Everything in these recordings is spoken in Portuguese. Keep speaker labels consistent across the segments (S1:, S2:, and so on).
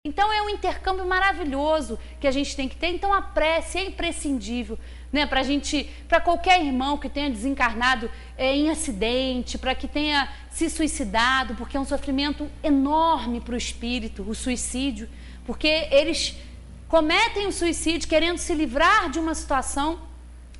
S1: Então é um intercâmbio maravilhoso que a gente tem que ter. Então a prece é imprescindível, né, para qualquer irmão que tenha desencarnado em acidente, para que tenha se suicidado, porque é um sofrimento enorme para o espírito, o suicídio, porque eles cometem o suicídio querendo se livrar de uma situação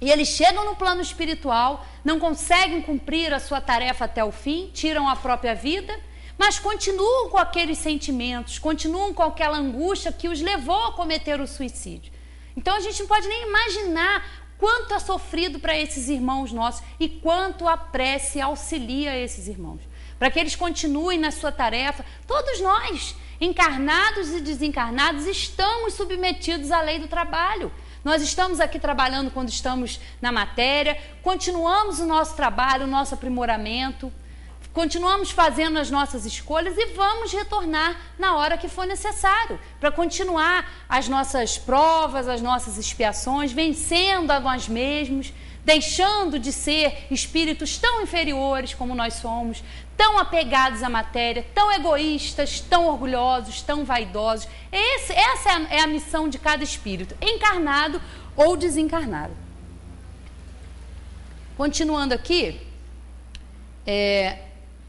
S1: e eles chegam no plano espiritual, não conseguem cumprir a sua tarefa até o fim, tiram a própria vida, mas continuam com aqueles sentimentos, continuam com aquela angústia que os levou a cometer o suicídio. Então a gente não pode nem imaginar quanto é sofrido para esses irmãos nossos e quanto a prece auxilia esses irmãos, para que eles continuem na sua tarefa. Todos nós, encarnados e desencarnados, estamos submetidos à lei do trabalho. Nós estamos aqui trabalhando quando estamos na matéria, continuamos o nosso trabalho, o nosso aprimoramento, continuamos fazendo as nossas escolhas e vamos retornar na hora que for necessário, para continuar as nossas provas, as nossas expiações, vencendo a nós mesmos, deixando de ser espíritos tão inferiores como nós somos, tão apegados à matéria, tão egoístas, tão orgulhosos, tão vaidosos. Essa é a missão de cada espírito, encarnado ou desencarnado. Continuando aqui,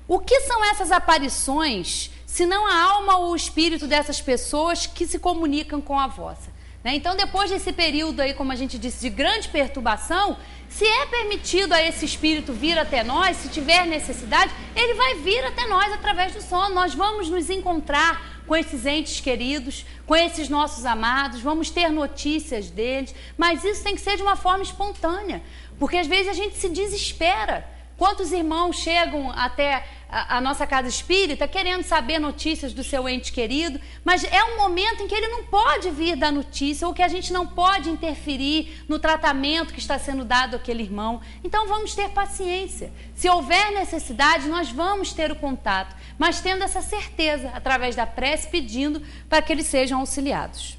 S1: o que são essas aparições, se não a alma ou o espírito dessas pessoas que se comunicam com a vossa? Né? Então, depois desse período aí, como a gente disse, de grande perturbação, se é permitido a esse espírito vir até nós, se tiver necessidade, ele vai vir até nós através do sono. Nós vamos nos encontrar com esses entes queridos, com esses nossos amados, vamos ter notícias deles, mas isso tem que ser de uma forma espontânea, porque às vezes a gente se desespera. Quantos irmãos chegam até a nossa casa espírita querendo saber notícias do seu ente querido, mas é um momento em que ele não pode vir dar notícia ou que a gente não pode interferir no tratamento que está sendo dado àquele irmão. Então vamos ter paciência. Se houver necessidade, nós vamos ter o contato, mas tendo essa certeza, através da prece, pedindo para que eles sejam auxiliados.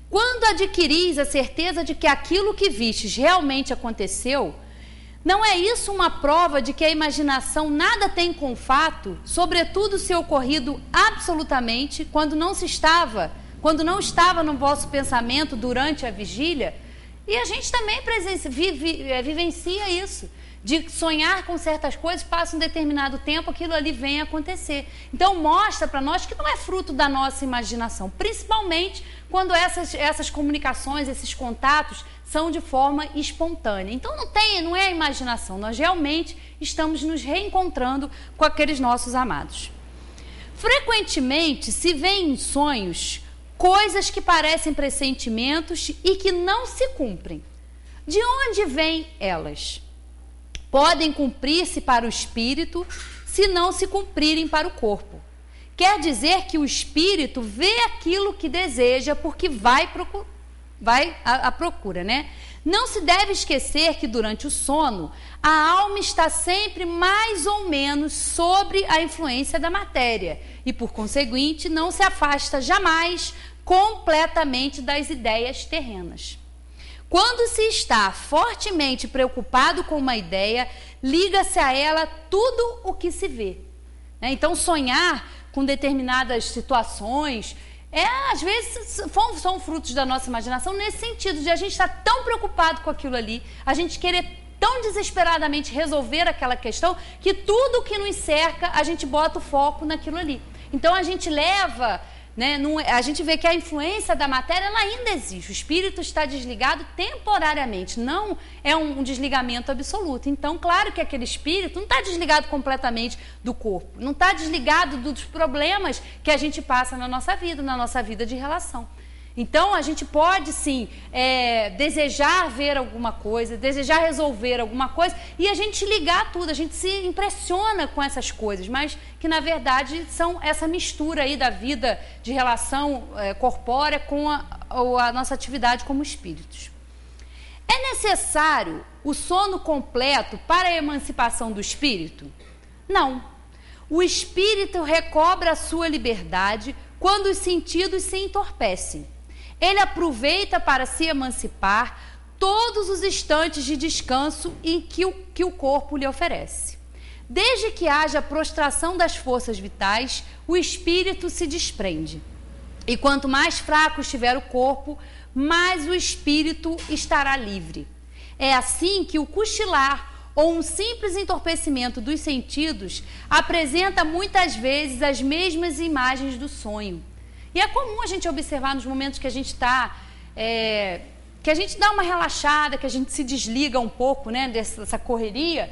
S1: Quando adquiris a certeza de que aquilo que vistes realmente aconteceu, não é isso uma prova de que a imaginação nada tem com o fato, sobretudo se ocorrido absolutamente quando não estava no vosso pensamento durante a vigília? E a gente também vivencia isso, de sonhar com certas coisas, passa um determinado tempo, aquilo ali vem acontecer. Então mostra para nós que não é fruto da nossa imaginação, principalmente quando essas comunicações, esses contatos são de forma espontânea. Então não é a imaginação, nós realmente estamos nos reencontrando com aqueles nossos amados. Frequentemente se vêem em sonhos coisas que parecem pressentimentos e que não se cumprem. De onde vêm elas? Podem cumprir-se para o espírito se não se cumprirem para o corpo. Quer dizer que o espírito vê aquilo que deseja porque vai à procura, né? Não se deve esquecer que durante o sono a alma está sempre mais ou menos sobre a influência da matéria e, por conseguinte, não se afasta jamais completamente das ideias terrenas. Quando se está fortemente preocupado com uma ideia, liga-se a ela tudo o que se vê. Então, sonhar com determinadas situações, às vezes são frutos da nossa imaginação, nesse sentido de a gente estar tão preocupado com aquilo ali, a gente querer tão desesperadamente resolver aquela questão, que tudo que nos cerca, a gente bota o foco naquilo ali. Então, a gente leva... a gente vê que a influência da matéria ela ainda existe, o espírito está desligado temporariamente, não é um desligamento absoluto. Então, claro que aquele espírito não está desligado completamente do corpo, não está desligado dos problemas que a gente passa na nossa vida de relação. Então, a gente pode, sim, desejar ver alguma coisa, desejar resolver alguma coisa, e a gente ligar tudo, a gente se impressiona com essas coisas, mas que, na verdade, são essa mistura aí da vida de relação corpórea com a nossa atividade como espíritos. É necessário o sono completo para a emancipação do espírito? Não. O espírito recobra a sua liberdade quando os sentidos se entorpecem. Ele aproveita para se emancipar todos os instantes de descanso que o corpo lhe oferece. Desde que haja prostração das forças vitais, o espírito se desprende. E quanto mais fraco estiver o corpo, mais o espírito estará livre. É assim que o cochilar ou um simples entorpecimento dos sentidos apresenta muitas vezes as mesmas imagens do sonho. E é comum a gente observar nos momentos que a gente está, que a gente dá uma relaxada, que a gente se desliga um pouco, né, dessa correria.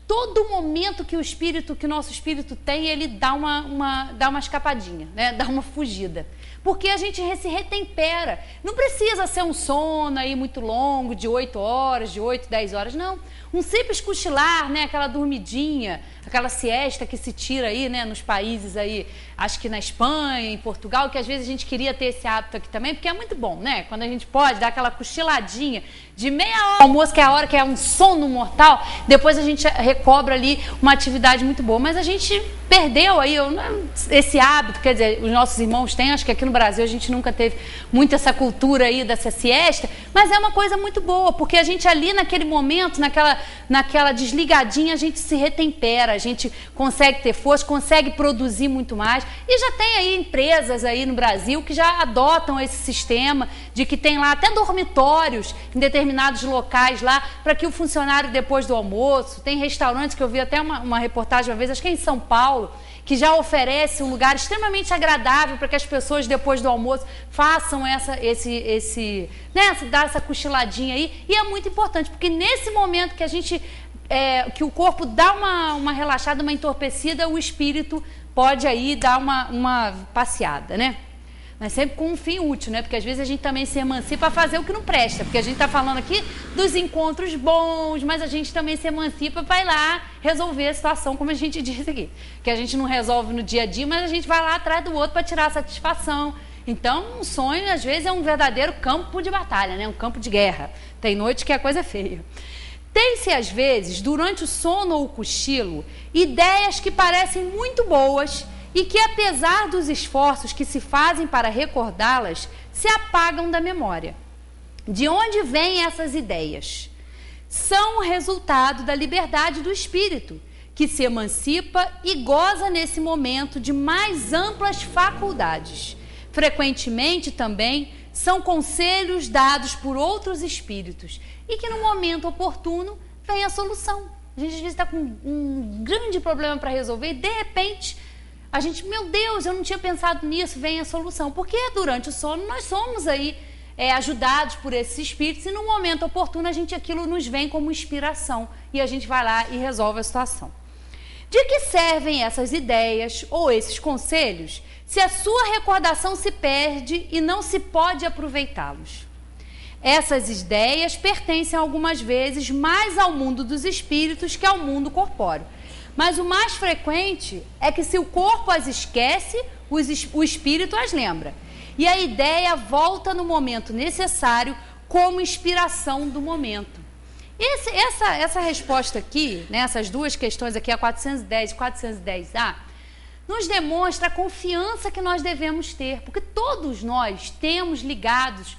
S1: Todo momento que o nosso espírito tem, ele dá uma escapadinha, né, dá uma fugida. Porque a gente se retempera. Não precisa ser um sono aí muito longo, de 8 horas, de 8, 10 horas, não. Um simples cochilar, né, aquela dormidinha, aquela siesta que se tira aí, né, nos países aí, acho que na Espanha, em Portugal, que às vezes a gente queria ter esse hábito aqui também, porque é muito bom, né? Quando a gente pode dar aquela cochiladinha de meia hora, almoço, que é a hora que é um sono mortal, depois a gente recobra ali uma atividade muito boa. Mas a gente perdeu aí esse hábito, quer dizer, os nossos irmãos têm, acho que aqui no Brasil a gente nunca teve muito essa cultura aí dessa siesta, mas é uma coisa muito boa, porque a gente ali naquele momento, naquela desligadinha, a gente se retempera, a gente consegue ter força, consegue produzir muito mais. E já tem aí empresas aí no Brasil que já adotam esse sistema de que tem lá até dormitórios em determinados locais lá, para que o funcionário depois do almoço, tem restaurantes que eu vi até uma reportagem uma vez, acho que é em São Paulo, que já oferece um lugar extremamente agradável para que as pessoas depois do almoço façam dar essa cochiladinha aí. E é muito importante, porque nesse momento que a gente que o corpo dá uma relaxada, uma entorpecida, o espírito pode aí dar uma passeada, né? Mas sempre com um fim útil, né? Porque às vezes a gente também se emancipa a fazer o que não presta. Porque a gente está falando aqui dos encontros bons, mas a gente também se emancipa para ir lá resolver a situação, como a gente disse aqui. Que a gente não resolve no dia a dia, mas a gente vai lá atrás do outro para tirar a satisfação. Então, um sonho, às vezes, é um verdadeiro campo de batalha, né? Um campo de guerra. Tem noite que a coisa é feia. Tem-se, às vezes, durante o sono ou o cochilo, ideias que parecem muito boas e que, apesar dos esforços que se fazem para recordá-las, se apagam da memória. De onde vêm essas ideias? São o resultado da liberdade do espírito, que se emancipa e goza nesse momento de mais amplas faculdades. Frequentemente também são conselhos dados por outros espíritos e que no momento oportuno vem a solução. A gente às vezes está com um grande problema para resolver e de repente a gente, meu Deus, eu não tinha pensado nisso, vem a solução. Porque durante o sono nós somos aí ajudados por esses espíritos e no momento oportuno aquilo nos vem como inspiração e a gente vai lá e resolve a situação. De que servem essas ideias ou esses conselhos se a sua recordação se perde e não se pode aproveitá-los? Essas ideias pertencem algumas vezes mais ao mundo dos espíritos que ao mundo corpóreo. Mas o mais frequente é que se o corpo as esquece, o espírito as lembra. E a ideia volta no momento necessário como inspiração do momento. Essa resposta aqui, né, essas duas questões aqui, a 410 e 410A, nos demonstra a confiança que nós devemos ter. Porque todos nós temos ligados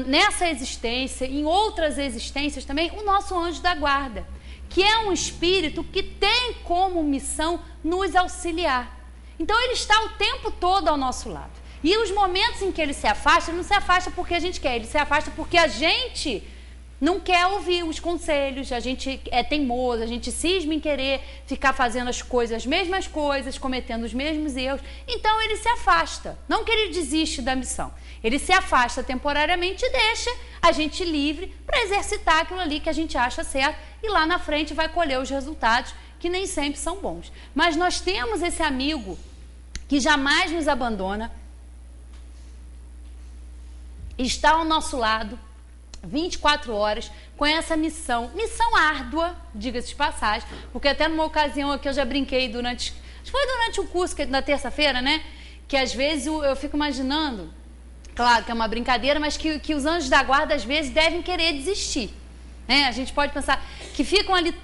S1: nessa existência, em outras existências também, o nosso anjo da guarda, que é um espírito que tem como missão nos auxiliar. Então ele está o tempo todo ao nosso lado. E os momentos em que ele se afasta, ele não se afasta porque a gente quer, ele se afasta porque a gente não quer ouvir os conselhos, a gente é teimoso, a gente cisma em querer ficar fazendo as mesmas coisas, cometendo os mesmos erros. Então ele se afasta, não que ele desiste da missão. Ele se afasta temporariamente e deixa a gente livre para exercitar aquilo ali que a gente acha certo e lá na frente vai colher os resultados que nem sempre são bons. Mas nós temos esse amigo que jamais nos abandona, está ao nosso lado 24 horas com essa missão árdua, diga-se de passagem, porque até numa ocasião aqui eu já brinquei acho que foi durante o curso na terça-feira, né, que às vezes eu fico imaginando, claro que é uma brincadeira, mas que os anjos da guarda às vezes devem querer desistir. A gente pode pensar que ficam ali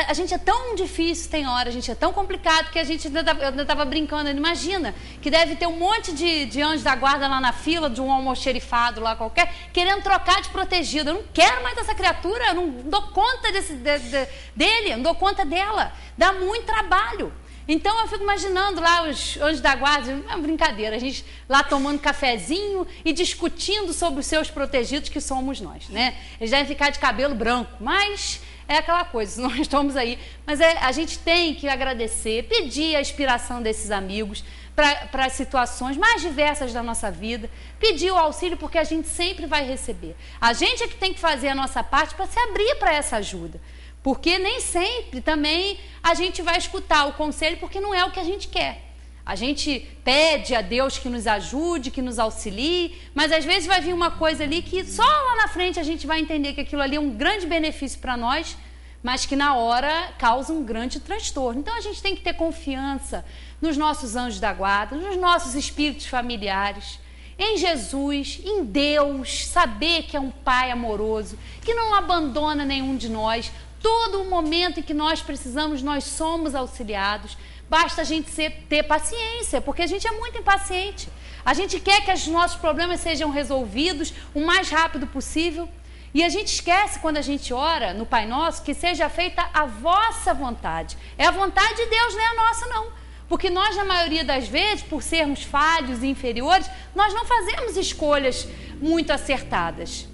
S1: a gente é tão difícil, tem hora, a gente é tão complicado que eu ainda estava brincando, imagina que deve ter um monte de anjos da guarda lá na fila de um almoxerifado lá qualquer, querendo trocar de protegido. Eu não quero mais essa criatura, eu não dou conta dele, eu não dou conta dela, dá muito trabalho. Então eu fico imaginando lá os anjos da guarda, é uma brincadeira, a gente lá tomando cafezinho e discutindo sobre os seus protegidos, que somos nós, né? Eles devem ficar de cabelo branco, mas é aquela coisa, nós estamos aí. Mas a gente tem que agradecer, pedir a inspiração desses amigos para as situações mais diversas da nossa vida, pedir o auxílio, porque a gente sempre vai receber. A gente é que tem que fazer a nossa parte para se abrir para essa ajuda. Porque nem sempre também a gente vai escutar o conselho, porque não é o que a gente quer. A gente pede a Deus que nos ajude, que nos auxilie, mas às vezes vai vir uma coisa ali que só lá na frente a gente vai entender que aquilo ali é um grande benefício para nós, mas que na hora causa um grande transtorno. Então a gente tem que ter confiança nos nossos anjos da guarda, nos nossos espíritos familiares, em Jesus, em Deus, saber que é um Pai amoroso, que não abandona nenhum de nós. Todo o momento em que nós precisamos, nós somos auxiliados. Basta a gente ter paciência, porque a gente é muito impaciente. A gente quer que os nossos problemas sejam resolvidos o mais rápido possível. E a gente esquece, quando a gente ora no Pai Nosso, que seja feita a vossa vontade. É a vontade de Deus, não é a nossa, não. Porque nós, na maioria das vezes, por sermos falhos e inferiores, nós não fazemos escolhas muito acertadas.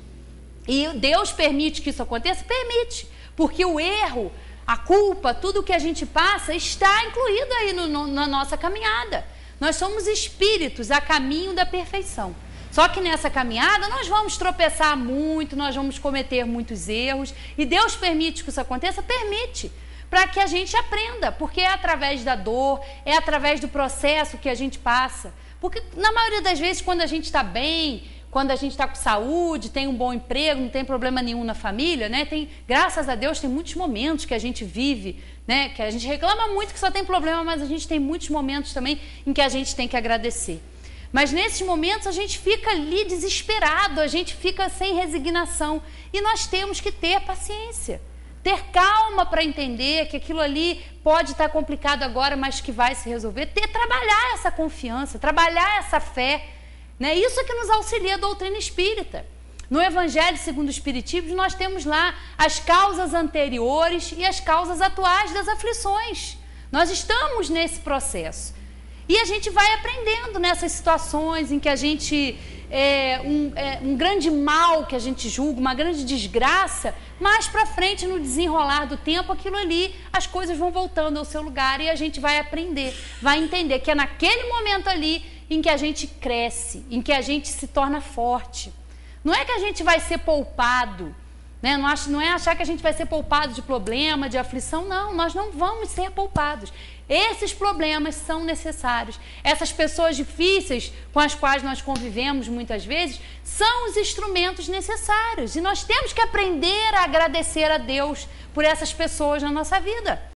S1: E Deus permite que isso aconteça? Permite. Porque o erro, a culpa, tudo que a gente passa está incluído aí na nossa caminhada. Nós somos espíritos a caminho da perfeição. Só que nessa caminhada nós vamos tropeçar muito, nós vamos cometer muitos erros. E Deus permite que isso aconteça? Permite. Para que a gente aprenda. Porque é através da dor, é através do processo que a gente passa. Porque na maioria das vezes, quando a gente está bem, quando a gente está com saúde, tem um bom emprego, não tem problema nenhum na família, né? Graças a Deus, tem muitos momentos que a gente vive, né? Que a gente reclama muito que só tem problema, mas a gente tem muitos momentos também em que a gente tem que agradecer. Mas nesses momentos a gente fica ali desesperado, a gente fica sem resignação. E nós temos que ter paciência, ter calma para entender que aquilo ali pode estar complicado agora, mas que vai se resolver. Trabalhar essa confiança, trabalhar essa fé. Né? Isso é que nos auxilia a doutrina espírita. No Evangelho segundo o Espiritismo, nós temos lá as causas anteriores e as causas atuais das aflições. Nós estamos nesse processo. E a gente vai aprendendo nessas situações em que a gente, um grande mal que a gente julga, uma grande desgraça, mais para frente, no desenrolar do tempo, aquilo ali, as coisas vão voltando ao seu lugar e a gente vai aprender, vai entender que é naquele momento ali em que a gente cresce, em que a gente se torna forte. Não é que a gente vai ser poupado, né? Não é achar que a gente vai ser poupado de problema, de aflição, não, nós não vamos ser poupados. Esses problemas são necessários. Essas pessoas difíceis com as quais nós convivemos muitas vezes são os instrumentos necessários. E nós temos que aprender a agradecer a Deus por essas pessoas na nossa vida.